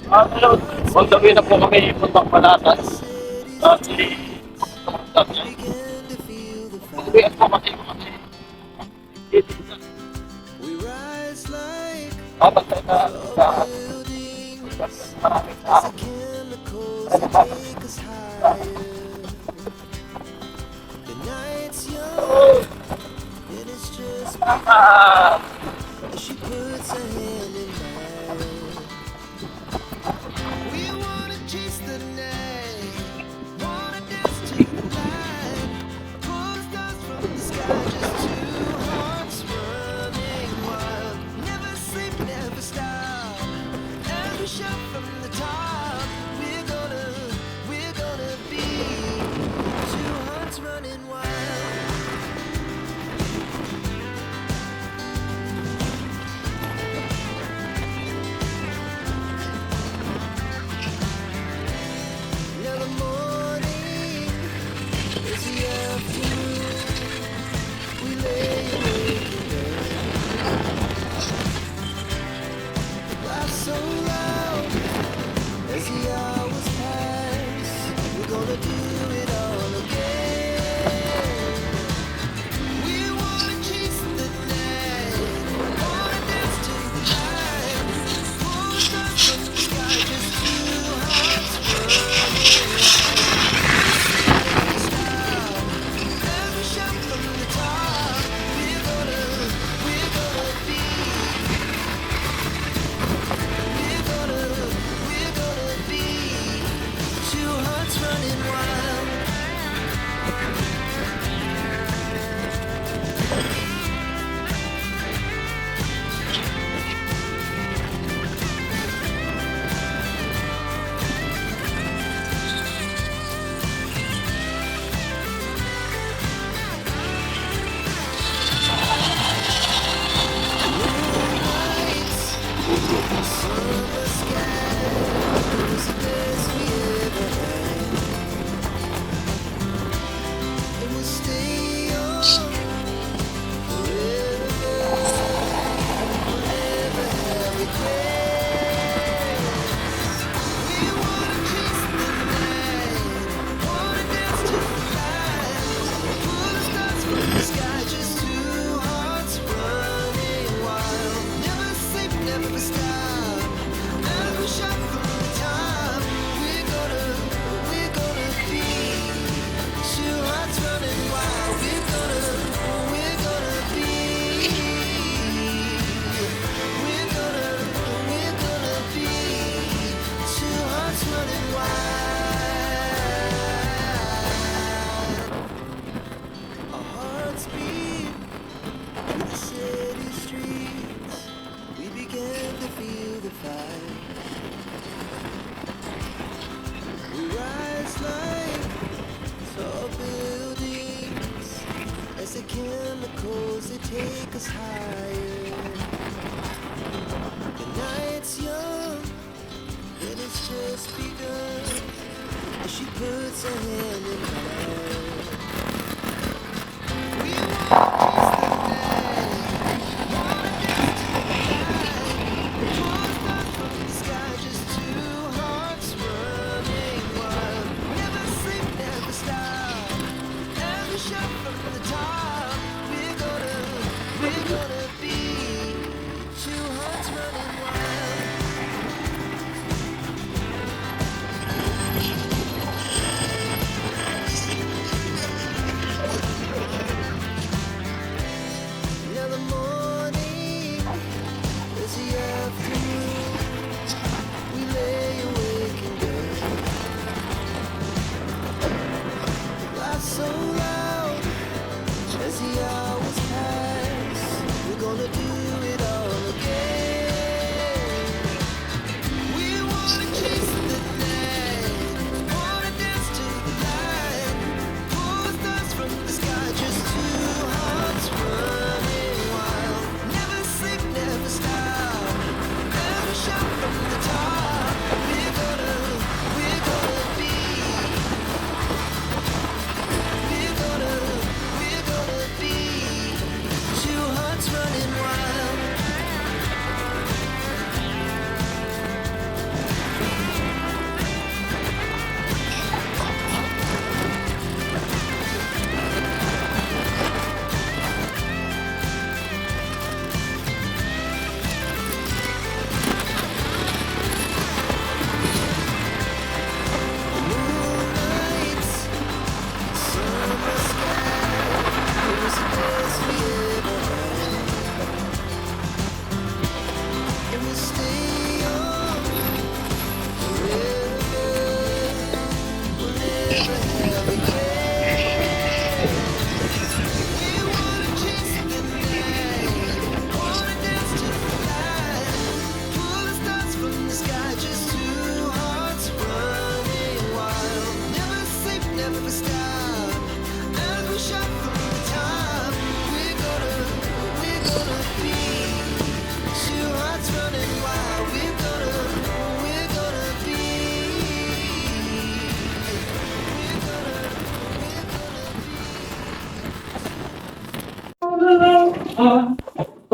Hello. On the way na po kami puntang Palatas. Si uwi po kami dito sa basta na maraming tao. Ah,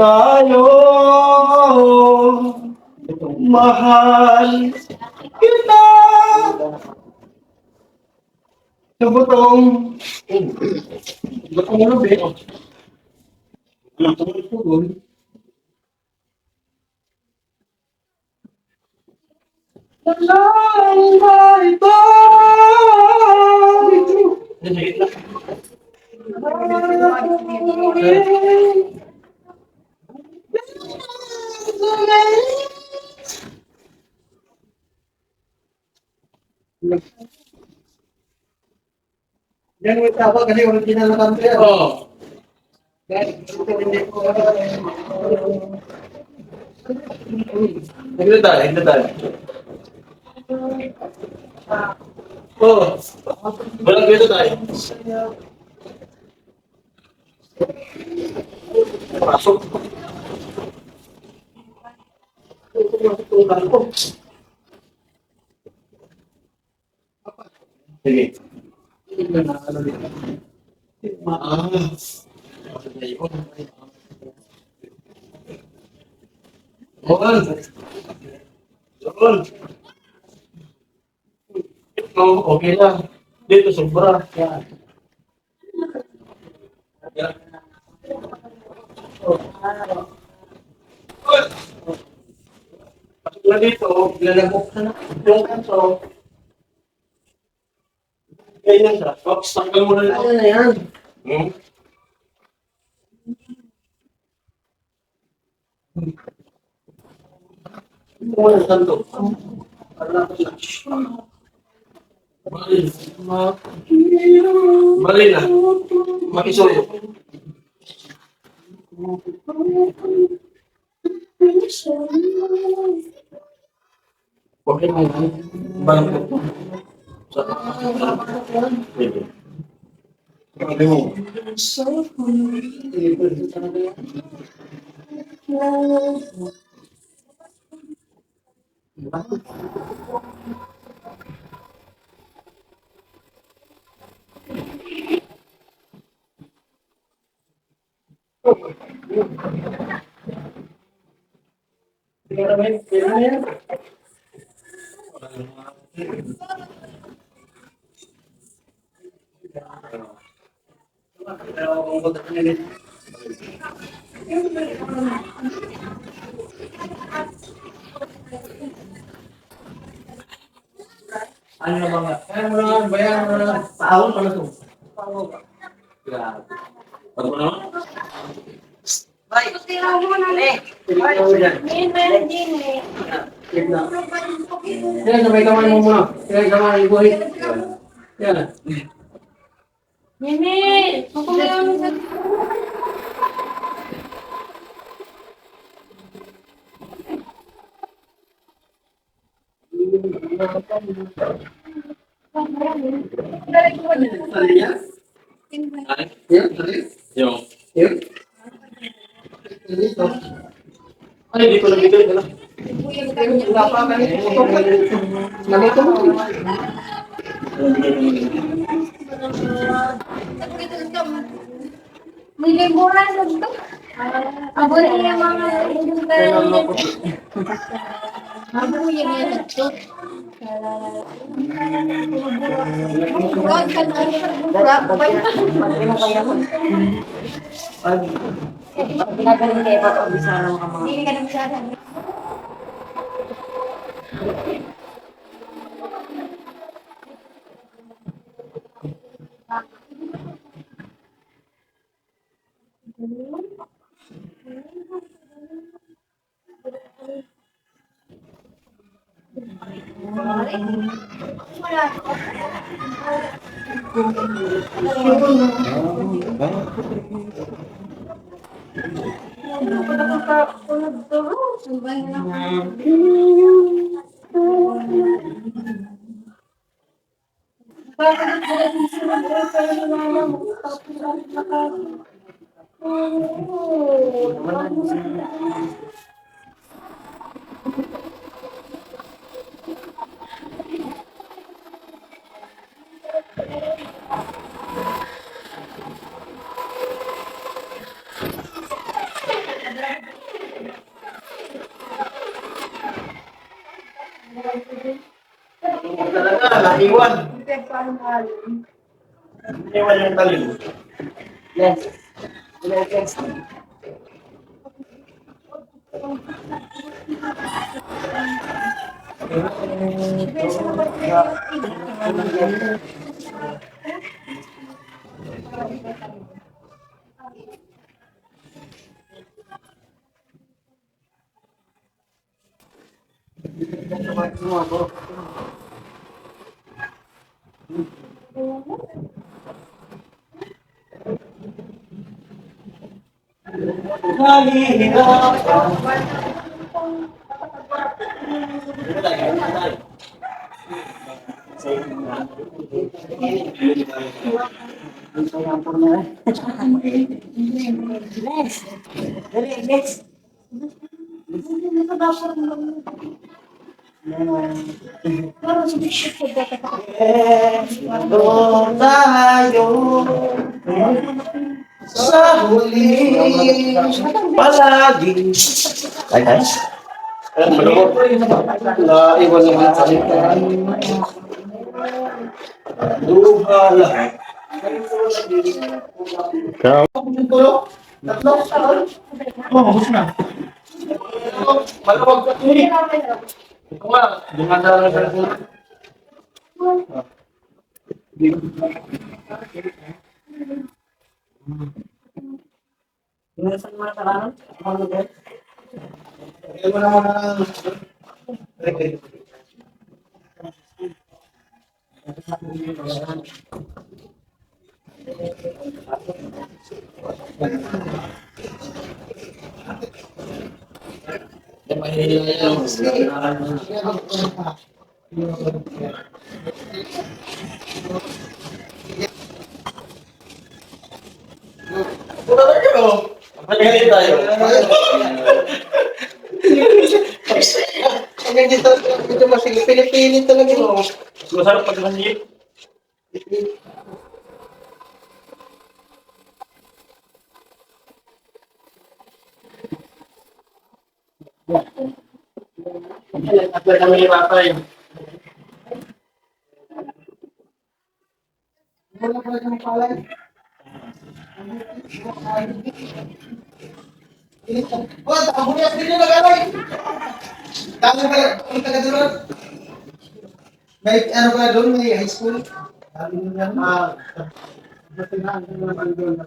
tayo, mahal kita. Sa butong, butong lubi. Butong tugon. Walang iba. Yan mo tawag kasi original na kanta yan. Oo. Hindi tayo. Oo. Walang dito tayo. Pasok. Sige. Doon. Doon. Oo, okay lang. Dito sobra. Yan. Yan. Pasok na dito, lalagok na na. Yung kanto. Ganyan siya. Oops, tanggal mo na ito. Ano na yan? Hmm? Ito mo ng kanto. Bali. Bali na. Makisuyo. Okay mo. Balang po. Pwede. Grabe mo. Ano na mga? Kaya mo naman, bayan mo naman. Paawon pala ito. Grabe. Ano na? Yan, sabay kamay mo muna. Sabay kamay, ibuhin. Yan. Nene, ako meron sa... Tali yan? Ay, Yan, tali. yung. Yan. Dito. Ay, di ko nabigay ka na. Wala pa ka nito. Nalito mo. May liburan sa ito. Abo na yung mga liburan. Abo yung mga ito. Huwag ka na Ginagaling kayo ba pag bisarang ka mga? Hindi ka nagsara. Talaga, naiwan. Naiwan yung talim. Yes. Yes. Next. Dali, next. Doon tayo sa huli palagi. Ay, ay. Malungkot. Naiwan naman sa lipan. Luha lahat. Tulog? Tatlo? Oo, gusto na. Maluwag ka tuloy. Ito nga, dumanda na sa tulog. Minsan mo na talaga. Ayaw mo naman ang... Pura na kayo. Magaling tayo. Ang dito, medyo masigil. Pinipilit talaga mo. Masarap pag nangyip. At kami ni Tatay. Wala pa rin ang palay. Oh, takabuyas din yung nag-alay. Tama ba? Ang taga-duran? May ano ba doon? May high school? Sabi mo yan. Natinaan ko naman doon.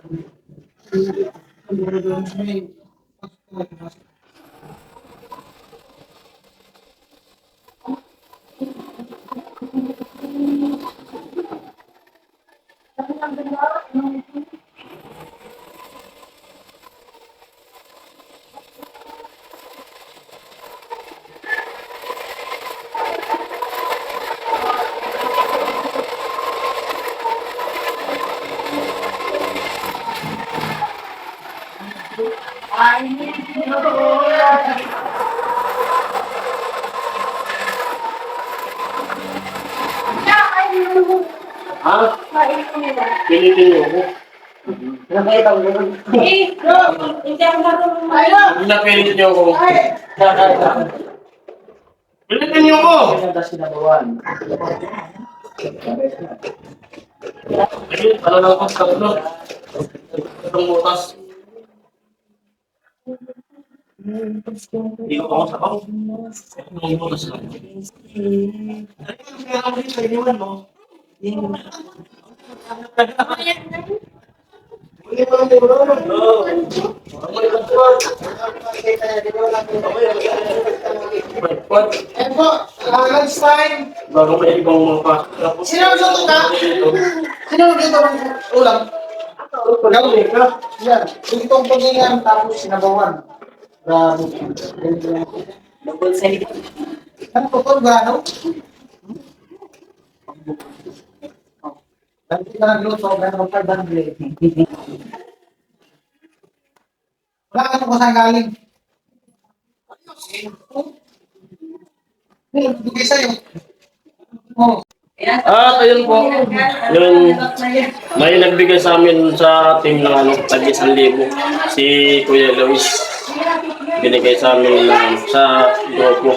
Ha? Pilitin niyo ako. Nakita ko yun. Hindi ako marunong. Hindi na pilit niyo ako. Pilitin niyo ako! Ayun, pala lang ako sa tatlo. Itong butas. Hindi ko ako sa ako. Itong butas lang. Eh po, lunchtime. Bago may ibang mga pa. Sino nagluto ka? Sino nagluto ng ulam? Ikaw, Mika. Yan. Itong paghingan tapos sinabawan. Grabe. Double side. Ano po ito? Gano? Dahil kita nagluto, gano'n ang 500. Wala ka ito kung saan galing. Bigay sa'yo. Oh. At ayun po, yung may nagbigay sa amin sa team ng ano, tag 1,000. Si Kuya Luis. Binigay sa amin sa grupo.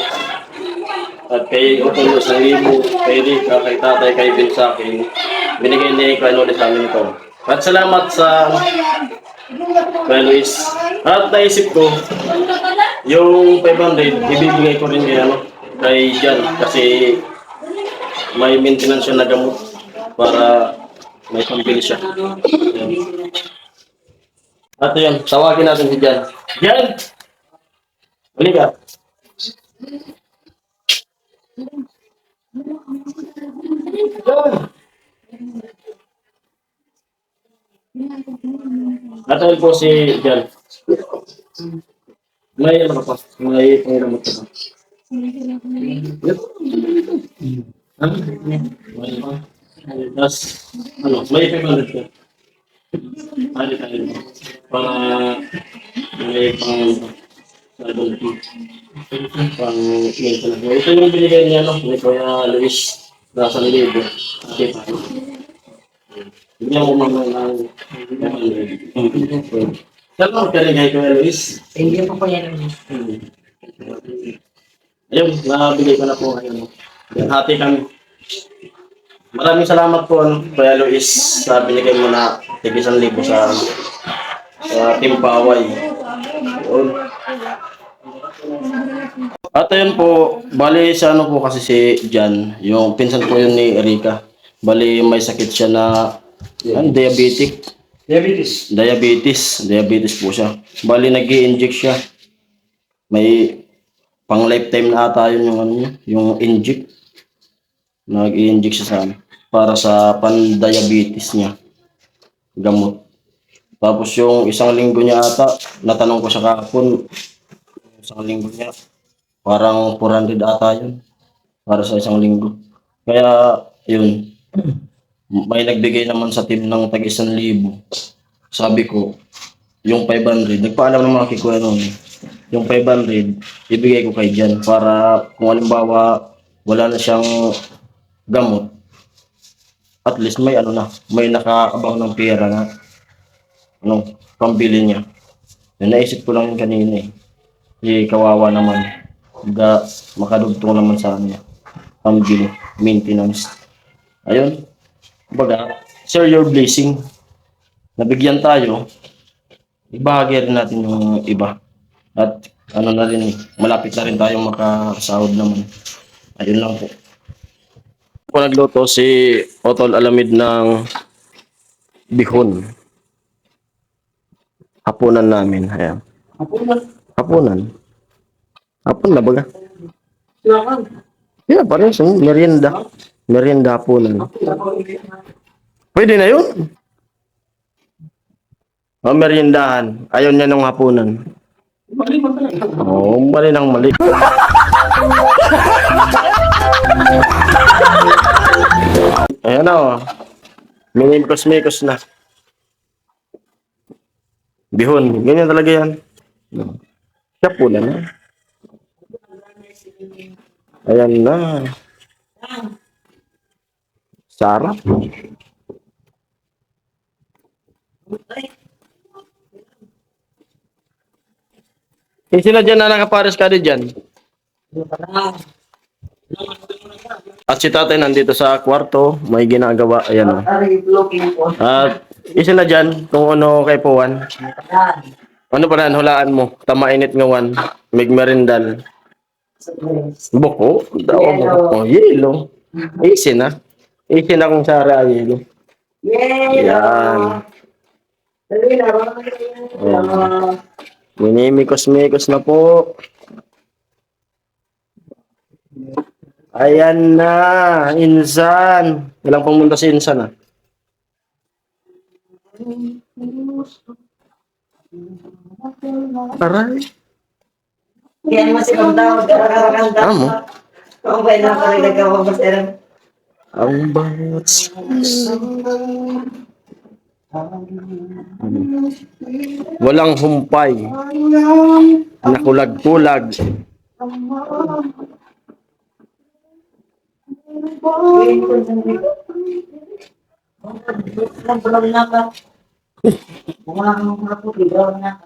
At kay Otol 1,000, kay Rika, kay tatay, kay Bill sa akin, binigay ni Kuya ulit sa amin ito. At salamat sa Kuya Luis. At naisip ko, yung 500, ibibigay ko rin kay, kay Jan kasi may maintenance siya na gamot para may pambili siya. Ayan. At yun, tawagin natin si Jan. Jan! Balik ka. At ayun po si Jan. May ano pa? May pangiramot ka pa. Yep. May pa. Tapos, may 500 ka. Pali tayo. Para may pang maintenance. Ito yung binigay niya, ni Kuya Luis. Nasa libo. Okay, pa. Bigyan ko mga ng 500. Salamat ka rin kay Kuya Luis. Hindi po po yan. Ayun, nabigay ko na po ngayon. Hati kami. Maraming salamat po, Kuya Luis, sa binigay mo na tig 1,000 sa Team Paway. Yun. At ayun po, bali sa po kasi si Jan, yung pinsan po yun ni Erika. Bali may sakit siya na diabetes po siya. Bali nag-i-inject siya. May pang lifetime na ata yun yung yung inject. Nag-i-inject siya sa para sa pan-diabetes niya. Gamot. Tapos yung 1 linggo niya ata, natanong ko siya kahapon, 1 linggo niya, parang 400 ata yun. Para sa 1 linggo. Kaya yun, may nagbigay naman sa team ng tag 1,000. Sabi ko, yung 500, nagpaalam ng mga kikuya noon. Yung 500, ibigay ko kay Jan para kung halimbawa wala na siyang gamot, at least may may nakaabang ng pera na pambili niya. Naisip ko lang yun kanina eh. Kawawa naman. Makadugtong naman sa kanya. Pambili, maintenance. Ayun. Baga, share your blessing. Nabigyan tayo, ibahagi rin natin yung iba. At na rin malapit na rin tayong makasahod naman. Ayun lang po. Ako nagluto si Otol Alamid ng bihon. Hapunan namin. Ayan. Hapunan. Hapon na baga. Yeah, parang merienda. Merienda hapunan. Pwede na yun. Meriendahan. Ayaw niya ng hapunan. Mali ng mali. Ayan na. Minimikos-mikos na. Bihon. Ganyan talaga yan. Siya pula na. Ayan na. Sarap. Sino dyan na nakapares ka rin dyan? At si tatay nandito sa kwarto, may ginagawa. Ayan o. At isa na dyan, kung ano kay Puwan. Ano pa na, hulaan mo. Tamainit ngawan. Migmerindal. Buko. Yelo. Easy na. Easy na kung sara yelo. Yan. Minimikos-mikos na po. Ayan na, insan. Ilang pumunta si insan ah? Aray. Yan masih pantau gara-gara kan. Amo. Kau ba na pare nagawa ba sir? Ang bangot. Walang humpay. Nakulag-kulag. Bumahan mo na po, bigaw na.